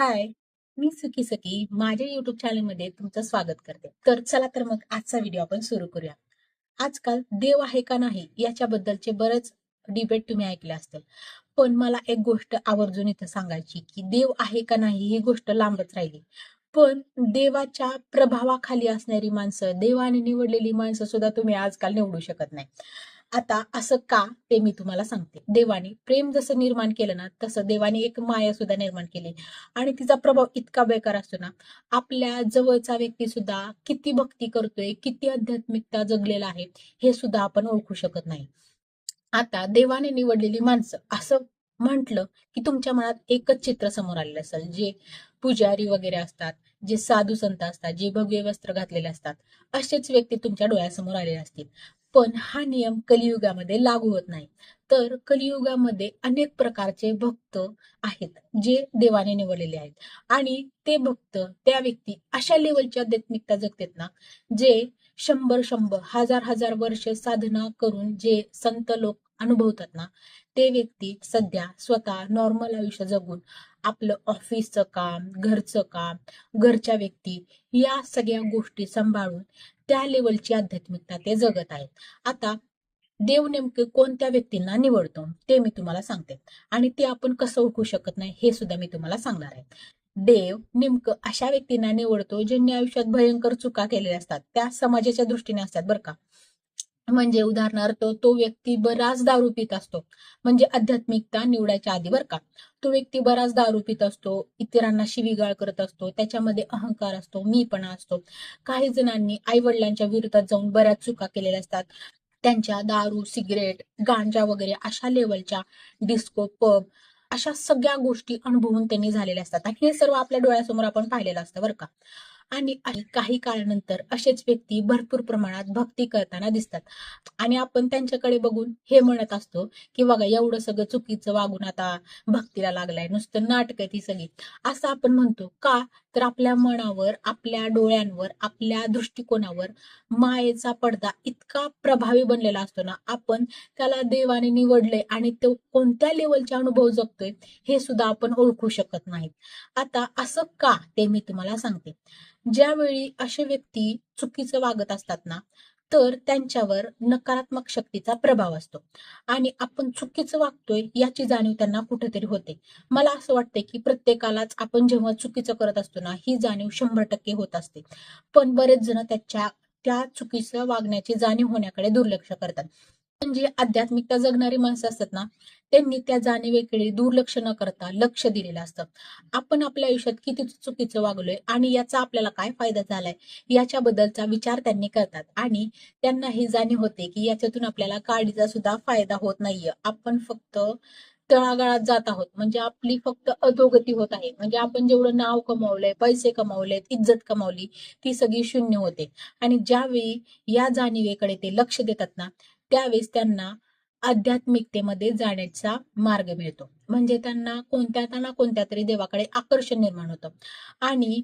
हाय, मी सुकी सकी माझ्या युट्यूब चॅनलमध्ये तुमचं स्वागत करते. तर चला तर मग आजचा व्हिडिओ आपण सुरू करूया. आजकाल देव आहे का नाही याच्याबद्दलचे बरेच डिबेट तुम्ही ऐकले असतील. पण मला एक गोष्ट आवर्जून इथं सांगायची की देव आहे का नाही ही गोष्ट लांबच राहिली. पण देवाच्या प्रभावाखाली असणारी माणसं, देवाने निवडलेली माणसं सुद्धा तुम्ही आजकाल निवडू शकत नाही. आता असं का ते मी तुम्हाला सांगते. देवाने प्रेम जसं निर्माण केलं ना, तसं देवाने एक माया सुद्धा निर्माण केली आणि तिचा प्रभाव इतका बेकार असतो ना, आपल्या जवळचा व्यक्ती सुद्धा किती भक्ती करतोय, किती आध्यात्मिकता जगलेला आहे, हे सुद्धा आपण ओळखू शकत नाही. आता देवाने निवडलेली माणसं असं म्हटलं की तुमच्या मनात एकच चित्र समोर आलेलं असेल, जे पुजारी वगैरे असतात, जे साधू संत असतात, जे भगवे वस्त्र घातलेले असतात, असेच व्यक्ती तुमच्या डोळ्यासमोर आलेले असतील. पण हा नियम कलियुगामध्ये लागू होत नाही. तर कलियुगामध्ये अनेक प्रकारचे भक्त आहेत जे देवाने निवडलेले आहेत आणि ते भक्त, त्या व्यक्ती अशा लेवलची आध्यात्मिकता जगतात ना, जे शंभर शंभर हजार हजार वर्ष साधना करून जे संत लोक अनुभवतात ना, ते व्यक्ती सध्या स्वतः नॉर्मल आयुष्य जगून आपलं ऑफिसचं काम, घरचं काम, घरच्या व्यक्ती या सगळ्या गोष्टी सांभाळून त्या लेवलची आध्यात्मिकता ते जगत आहेत. आता देव नेमके कोणत्या व्यक्तींना निवडतो ते मी तुम्हाला सांगते आणि ते आपण कसं ओळखू शकत नाही हे सुद्धा मी तुम्हाला सांगणार आहे. देव नेमकं अशा व्यक्तींना निवडतो ज्यांनी आयुष्यात भयंकर चुका केलेल्या असतात, त्या समाजाच्या दृष्टीने असतात बरं का. म्हणजे उदाहरणार्थ तो व्यक्ती बराच दारू पित असतो, म्हणजे आध्यात्मिकता निवडायच्या आधी बरं का. तो व्यक्ती बराच दारू पित असतो, इतरांना शिवीगाळ करत असतो, त्याच्यामध्ये अहंकार असतो, मीपणा असतो. काही जणांनी आई वडिलांच्या विरोधात जाऊन बऱ्याच चुका केलेल्या असतात. त्यांच्या दारू, सिगरेट, गांजा वगैरे अशा लेवलच्या डिस्को, पब अशा सगळ्या गोष्टी अनुभवून त्यांनी झालेल्या असतात आणि हे सर्व आपल्या डोळ्यासमोर आपण पाहिलेलं असतं बरं का. आणि काही काळानंतर असेच व्यक्ती भरपूर प्रमाणात भक्ती करताना दिसतात आणि आपण त्यांच्याकडे बघून हे म्हणत असतो की बघा एवढं सगळं चुकीचं वागून आता भक्तीला लागलाय, नुसतं नाटक आहे ती सगळी, असं आपण म्हणतो का? तर आपल्या मनावर, आपल्या डोळ्यांवर, आपल्या दृष्टिकोनावर मायेचा पडदा इतका प्रभावी बनलेला असतो ना, आपण त्याला देवाने निवडले आणि तो कोणत्या लेवलचे अनुभव जगतोय हे सुद्धा आपण ओळखू शकत नाहीत. आता असं का ते मी तुम्हाला सांगते. ज्यावेळी असे व्यक्ती चुकीचं वागत असतात ना, तर त्यांच्यावर नकारात्मक शक्तीचा प्रभाव असतो आणि आपण चुकीचं वागतोय याची जाणीव त्यांना कुठेतरी होते. मला असं वाटतंय की प्रत्येकालाच आपण जेव्हा चुकीचं करत असतो ना, ही जाणीव 100% होत असते. पण बरेच जण त्या चुकीचं वागण्याची जाणीव होण्याकडे दुर्लक्ष करतात. पण जी आध्यात्मिकता जगणारी माणसं असतात ना, त्यांनी त्या जाणीवेकडे दुर्लक्ष न करता लक्ष दिलेलं असतं. आपण आपल्या आयुष्यात किती चुकीचं वागलोय आणि याचा आपल्याला काय फायदा झालाय याच्याबद्दलचा विचार त्यांनी करतात आणि त्यांना ही जाणीव होते की याच्यातून आपल्याला काडीचा सुद्धा फायदा होत नाहीये. आपण फक्त तळागाळात जात आहोत, म्हणजे आपली फक्त अधोगती होत आहे. म्हणजे आपण जेवढं नाव कमावलंय, पैसे कमावलेत, इज्जत कमावली, ती सगळी शून्य होते. आणि ज्यावेळी या जाणीवेकडे ते लक्ष देतात ना, त्यावेळेस त्यांना आध्यात्मिकतेमध्ये जाण्याचा मार्ग मिळतो. म्हणजे त्यांना कोणत्या तरी देवाकडे आकर्षण निर्माण होतं आणि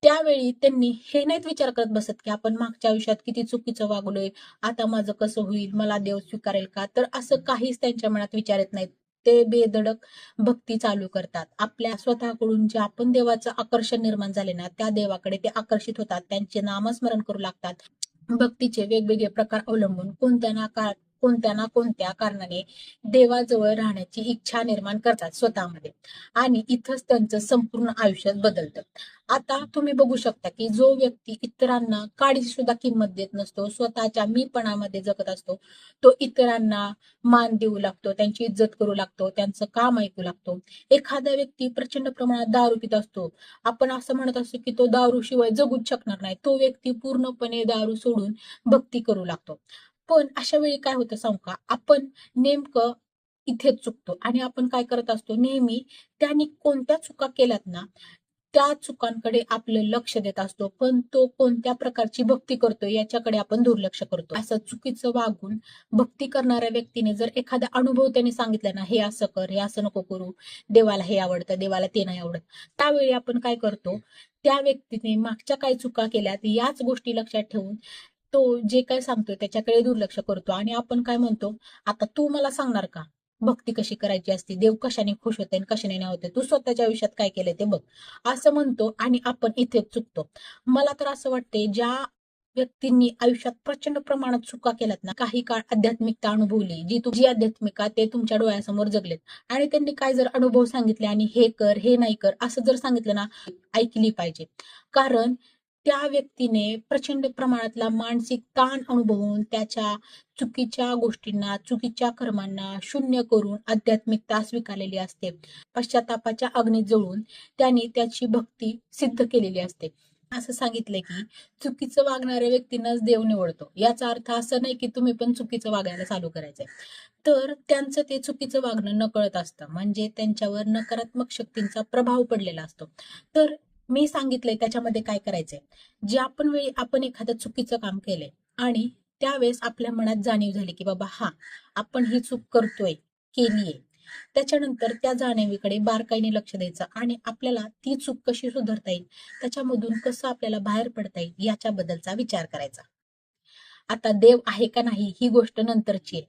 त्यावेळी त्यांनी हे नाहीत विचार करत बसत की आपण मागच्या आयुष्यात किती चुकीचं वागलोय, आता माझं कसं होईल, मला देव स्वीकारेल का? तर असं काहीच त्यांच्या मनात विचार येत नाहीत. ते बेधडक भक्ती चालू करतात. आपल्या स्वतःकडून जे आपण देवाचं आकर्षण निर्माण झाले ना, त्या देवाकडे ते आकर्षित होतात, त्यांचे नामस्मरण करू लागतात. भक्तीचे वेगवेगळे प्रकार अवलंबून कोणत्या ना कोणत्या कारणाने देवाजवळ राहण्याची इच्छा निर्माण करतात स्वतःमध्ये आणि इथंच त्यांचं संपूर्ण आयुष्य बदलतं. आता तुम्ही बघू शकता की जो व्यक्ती इतरांना काडीची सुद्धा किंमत देत नसतो, स्वतःच्या मीपणामध्ये जगत असतो, तो इतरांना मान देऊ लागतो, त्यांची इज्जत करू लागतो, त्यांचं काम ऐकू लागतो. एखादा व्यक्ती प्रचंड प्रमाणात दारू पित असतो, आपण असं म्हणत असतो की तो दारू शिवाय जगूच शकणार नाही, तो व्यक्ती पूर्णपणे दारू सोडून भक्ती करू लागतो. पण अशा वेळी काय होतं सांगू का, आपण नेमकं इथेच चुकतो आणि आपण काय करत असतो नेहमी, त्यांनी कोणत्या चुका केल्यात ना त्या चुकांकडे आपलं लक्ष देत असतो, पण तो कोणत्या प्रकारची भक्ती करतोय याच्याकडे आपण दुर्लक्ष करतो. असं चुकीचं वागून भक्ती करणाऱ्या व्यक्तीने जर एखादा अनुभव त्यांनी सांगितला ना, हे असं कर, हे असं नको करू, देवाला हे आवडतं, देवाला ते नाही आवडत, त्यावेळी आपण काय करतो, त्या व्यक्तीने मागच्या काय चुका केल्यात याच गोष्टी लक्षात ठेवून तो जे काय सांगतोय त्याच्याकडे दुर्लक्ष करतो आणि आपण काय म्हणतो, आता तू मला सांगणार का, भक्ती कशी करायची असते, देव कशाने खुश होते आणि कशाने नाही होते, तू स्वतःच्या आयुष्यात काय केलंय ते बघ, असं म्हणतो आणि आपण इथेच चुकतो. मला तर असं वाटते, ज्या व्यक्तींनी आयुष्यात प्रचंड प्रमाणात चुका केल्यात ना, काही काळ आध्यात्मिकता अनुभवली, जी आध्यात्मिका ते तुमच्या डोळ्यासमोर जगलेत आणि त्यांनी काय जर अनुभव सांगितले आणि हे कर हे नाही कर असं जर सांगितलं ना, ऐकली पाहिजे. कारण त्या व्यक्तीने प्रचंड प्रमाणातला मानसिक ताण अनुभवून त्याच्या चुकीच्या गोष्टींना, चुकीच्या कर्मांना शून्य करून आध्यात्मिकता स्वीकारलेली असते. पश्चातापाच्या अग्नीत जळून त्यांनी त्याची भक्ती सिद्ध केलेली असते. असं सांगितलंय की चुकीचं वागणाऱ्या व्यक्तींनाच देव निवडतो. याचा अर्थ असं नाही की तुम्ही पण चुकीचं वागायला चालू करायचंय. तर त्यांचं ते चुकीचं वागणं नकळत असतं, म्हणजे त्यांच्यावर नकारात्मक शक्तींचा प्रभाव पडलेला असतो. तर मी सांगितलंय त्याच्यामध्ये काय करायचंय, ज्या पण वेळी आपण एखादं चुकीचं काम केलंय आणि त्यावेळेस आपल्या मनात जाणीव झाली की बाबा हा, आपण ही चूक करतोय, केलीये, त्याच्यानंतर त्या जाणीवीकडे बारकाईने लक्ष द्यायचं आणि आपल्याला ती चूक कशी सुधारता येईल, त्याच्यामधून कसं आपल्याला बाहेर पडता येईल याच्याबद्दलचा विचार करायचा. आता देव आहे का नाही ही गोष्ट नंतरची आहे,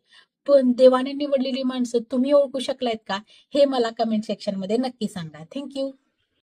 पण देवाने निवडलेली माणसं तुम्ही ओळखू शकलायत का, हे मला कमेंट सेक्शन मध्ये नक्की सांगा. थँक्यू.